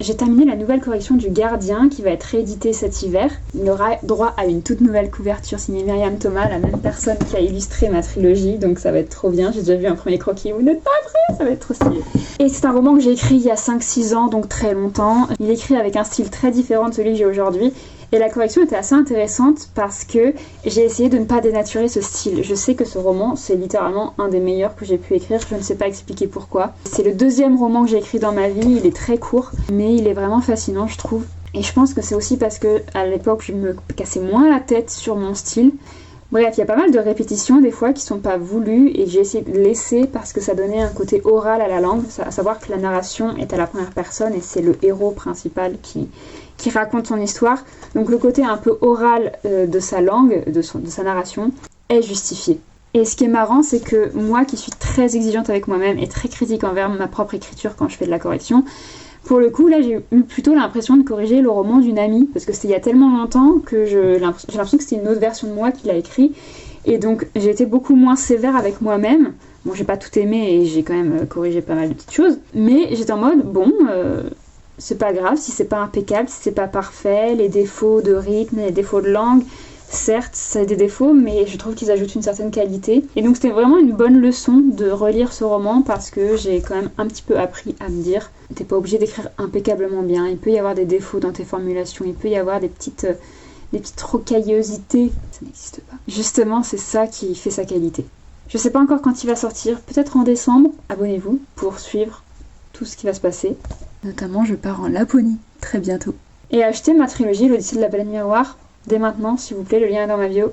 J'ai terminé la nouvelle correction du Gardien qui va être rééditée cet hiver. Il aura droit à une toute nouvelle couverture signée Myriam Thomas, la même personne qui a illustré ma trilogie, donc ça va être trop bien. J'ai déjà vu un premier croquis, vous n'êtes pas prêts, ça va être trop stylé. Et c'est un roman que j'ai écrit il y a 5-6 ans, donc très longtemps. Il est écrit avec un style très différent de celui que j'ai aujourd'hui. Et la correction était assez intéressante parce que j'ai essayé de ne pas dénaturer ce style. Je sais que ce roman, c'est littéralement un des meilleurs que j'ai pu écrire, je ne sais pas expliquer pourquoi. C'est le 2e roman que j'ai écrit dans ma vie, il est très court, mais il est vraiment fascinant, je trouve. Et je pense que c'est aussi parce que à l'époque, je me cassais moins la tête sur mon style. Bref, il y a pas mal de répétitions des fois qui sont pas voulues et j'ai essayé de laisser parce que ça donnait un côté oral à la langue, à savoir que la narration est à la première personne et c'est le héros principal qui raconte son histoire. Donc le côté un peu oral de sa langue, de sa narration, est justifié. Et ce qui est marrant, c'est que moi qui suis très exigeante avec moi-même et très critique envers ma propre écriture quand je fais de la correction, pour le coup, là, j'ai eu plutôt l'impression de corriger le roman d'une amie, parce que c'était il y a tellement longtemps que j'ai l'impression que c'était une autre version de moi qui l'a écrit. Et donc, j'ai été beaucoup moins sévère avec moi-même. Bon, j'ai pas tout aimé et j'ai quand même corrigé pas mal de petites choses. Mais j'étais en mode, bon, c'est pas grave si c'est pas impeccable, si c'est pas parfait, les défauts de rythme, les défauts de langue. Certes, ça a des défauts, mais je trouve qu'ils ajoutent une certaine qualité. Et donc c'était vraiment une bonne leçon de relire ce roman parce que j'ai quand même un petit peu appris à me dire t'es pas obligé d'écrire impeccablement bien, il peut y avoir des défauts dans tes formulations, il peut y avoir des petites rocaillosités, ça n'existe pas. Justement, c'est ça qui fait sa qualité. Je sais pas encore quand il va sortir, peut-être en décembre. Abonnez-vous pour suivre tout ce qui va se passer. Notamment, je pars en Laponie très bientôt. Et achetez ma trilogie, l'Odyssée de la Baleine Miroir, dès maintenant, s'il vous plaît, le lien est dans ma bio.